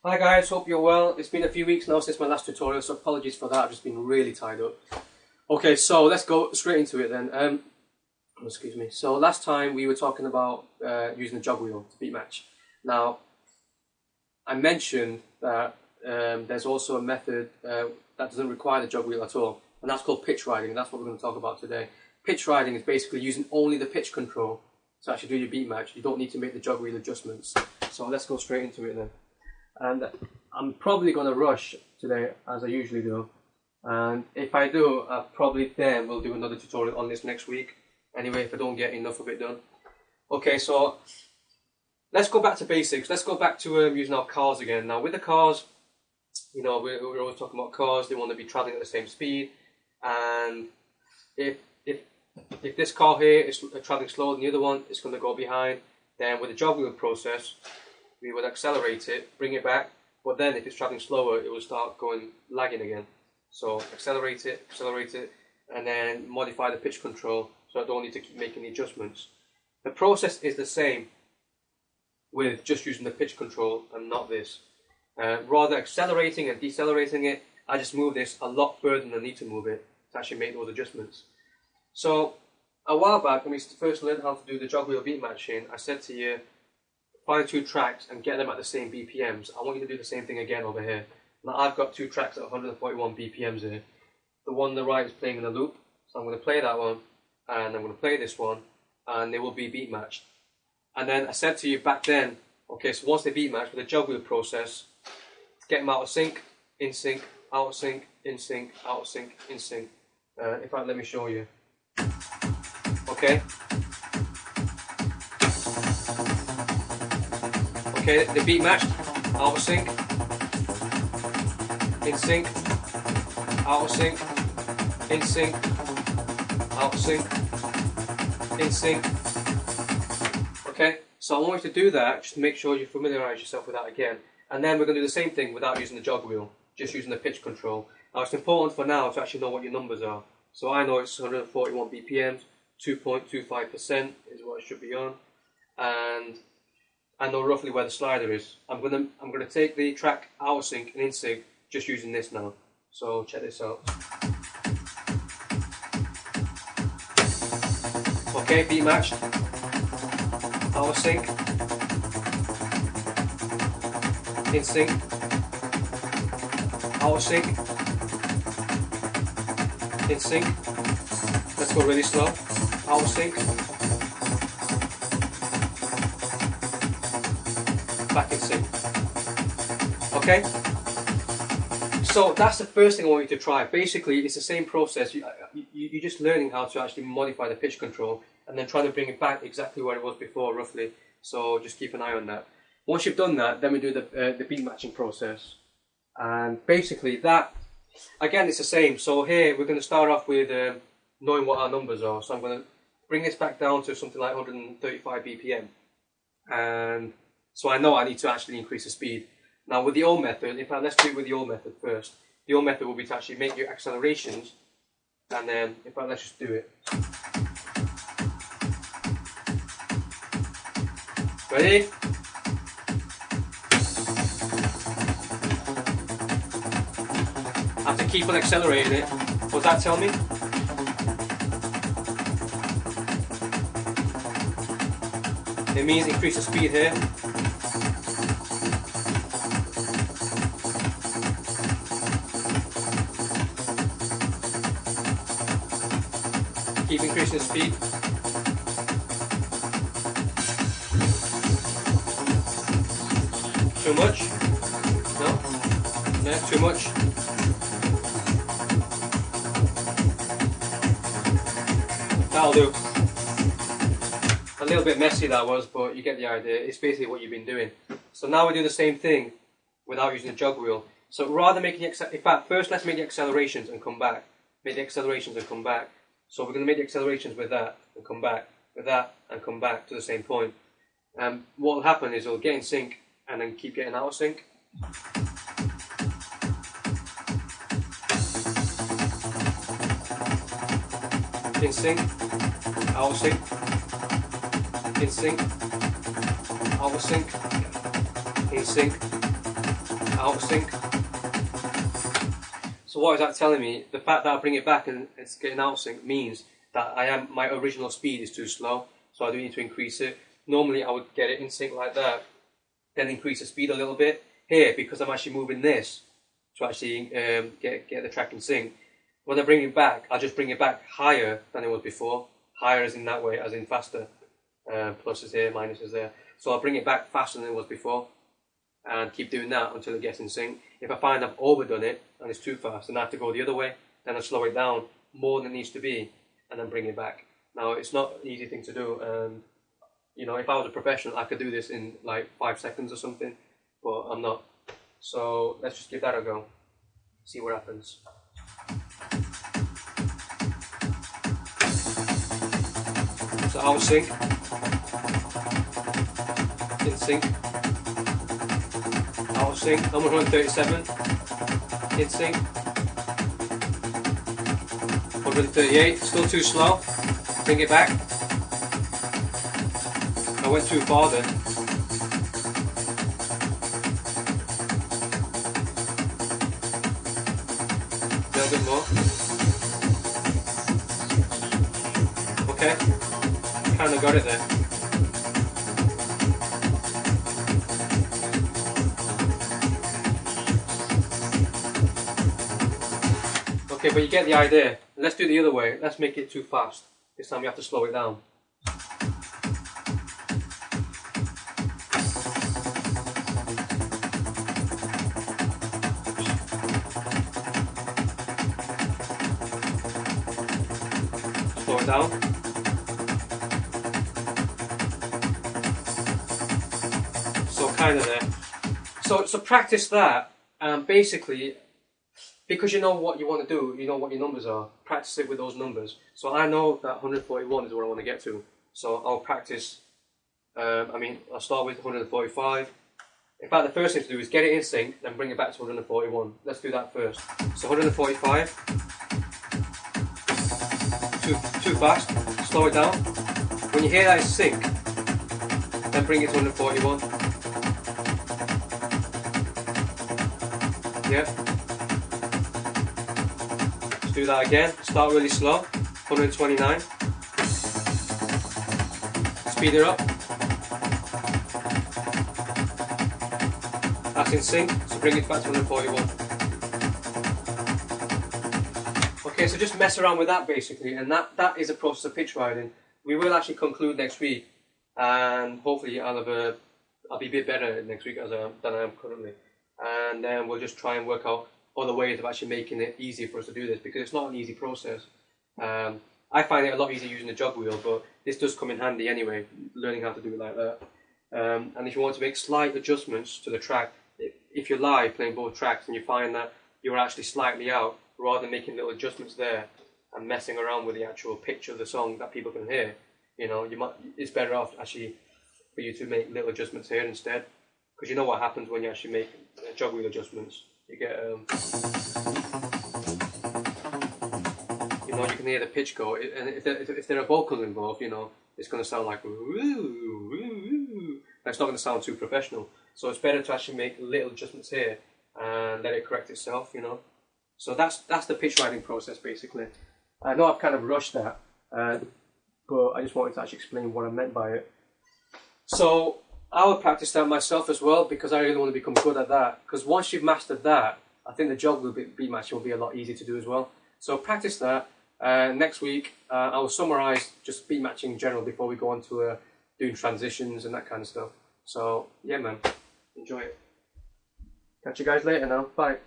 Hi guys, hope you're well. It's been a few weeks now since my last tutorial, so apologies for that. I've just been really tied up. Okay, so let's go straight into it then. Excuse me. So last time we were talking about using the jog wheel to beat match. Now, I mentioned that there's also a method that doesn't require the jog wheel at all, and that's called pitch riding. That's what we're going to talk about today. Pitch riding is basically using only the pitch control to actually do your beat match. You don't need to make the jog wheel adjustments. So let's go straight into it then. And I'm probably going to rush today, as I usually do. And if I do, probably then we'll do another tutorial on this next week. Anyway, if I don't get enough of it done. Okay, so let's go back to basics. Let's go back to using our cars again. Now, with the cars, you know, we're always talking about cars. They want to be traveling at the same speed. And if this car here is traveling slower than the other one, it's going to go behind. Then with the jog wheel process, we would accelerate it, bring it back, but then if it's traveling slower, it will start lagging again. So accelerate it, and then modify the pitch control so I don't need to keep making the adjustments. The process is the same with just using the pitch control and not this. Rather accelerating and decelerating it, I just move this a lot further than I need to move it to actually make those adjustments. So a while back when we first learned how to do the jog wheel beat matching, I said to you, find two tracks and get them at the same BPMs. I want you to do the same thing again over here. Now I've got two tracks at 141 BPMs here. The one on the right is playing in a loop, so I'm going to play that one, and I'm going to play this one, and they will be beat matched. And then I said to you back then, okay, so once they beat match with the jog wheel process, get them out of sync, in sync, out of sync, in sync, out of sync, in sync. In fact, let me show you. Okay. Okay, the beat matched, out of sync, in sync, out of sync, in sync, out of sync, in sync. Okay, so I want you to do that just to make sure you familiarise yourself with that again. And then we're going to do the same thing without using the jog wheel, just using the pitch control. Now it's important for now to actually know what your numbers are. So I know it's 141 BPMs, 2.25% is what it should be on, and I know roughly where the slider is. I'm gonna take the track out of sync and in sync just using this now. So check this out. Okay, beat matched. Out of sync. In sync. Out of sync. In sync. Let's go really slow. Out of sync. Back in sync. Okay? So that's the first thing I want you to try. Basically, it's the same process. You're just learning how to actually modify the pitch control and then try to bring it back exactly where it was before, roughly. So just keep an eye on that. Once you've done that, then we do the beat matching process. And basically that, again, it's the same. So here, we're going to start off with knowing what our numbers are. So I'm going to bring this back down to something like 135 BPM. And so I know I need to actually increase the speed. Now with the old method, in fact, let's do it with the old method first. The old method will be to actually make your accelerations, and then, in fact, let's just do it. Ready? I have to keep on accelerating it. What does that tell me? It means increase the speed here. Keep increasing the speed. Too much? No? No, too much. That'll do. A little bit messy that was, but you get the idea. It's basically what you've been doing. So now we do the same thing without using the jog wheel. So rather making in fact, first let's make the accelerations and come back. Make the accelerations and come back. So we're going to make the accelerations with that and come back, with that and come back to the same point. What will happen is it'll get in sync and then keep getting out of sync. In sync, out of sync, in sync, out of sync, in sync, out of sync. So what is that telling me? The fact that I bring it back and it's getting out of sync means that my original speed is too slow, so I do need to increase it. Normally I would get it in sync like that, then increase the speed a little bit. Here, because I'm actually moving this to actually get the track in sync, when I bring it back, I'll just bring it back higher than it was before. Higher as in that way, as in faster. Plus is here, minus is there. So I'll bring it back faster than it was before, and keep doing that until it gets in sync. If I find I've overdone it and it's too fast, then I have to go the other way. Then I slow it down more than it needs to be, and then bring it back. Now it's not an easy thing to do, and you know, if I was a professional, I could do this in like 5 seconds or something, but I'm not. So let's just give that a go. See what happens. So out of sync, in sync, out of sync. I'm 137, in sync, 138. Still too slow. Bring it back. I went too far then. A little bit more. Okay, kind of got it there. Okay, but you get the idea. Let's do it the other way. Let's make it too fast. This time you have to slow it down. Slow it down. So kind of there. So practice that, and basically, because you know what you want to do, you know what your numbers are, practice it with those numbers. So I know that 141 is where I want to get to. So I'll practice, I'll start with 145. In fact, the first thing to do is get it in sync, then bring it back to 141. Let's do that first. So 145. Too fast. Slow it down. When you hear that it's sync, then bring it to 141. Yeah. Let's do that again. Start really slow. 129. Speed it up. That's in sync, so bring it back to 141. Okay, so just mess around with that basically, and that is a process of pitch riding. We will actually conclude next week, and hopefully I'll be a bit better next week than I am currently. And then we'll just try and work out other ways of actually making it easier for us to do this, because it's not an easy process. I find it a lot easier using the jog wheel, but this does come in handy anyway, learning how to do it like that. And if you want to make slight adjustments to the track, if you're live playing both tracks and you find that you're actually slightly out, rather than making little adjustments there and messing around with the actual pitch of the song that people can hear, you know, it's better off actually for you to make little adjustments here instead, because you know what happens when you actually make jog wheel adjustments. You get, you know, you can hear the pitch go, and if there are vocals involved, you know, it's going to sound like it's not going to sound too professional. So it's better to actually make little adjustments here and let it correct itself, you know. So that's the pitch riding process basically. I know I've kind of rushed that, but I just wanted to actually explain what I meant by it. So I would practice that myself as well, because I really want to become good at that. Because once you've mastered that, I think the jog wheel beat matching will be a lot easier to do as well. So practice that. Next week, I will summarise just beat matching in general before we go on to doing transitions and that kind of stuff. So yeah, man, enjoy it. Catch you guys later now. Bye.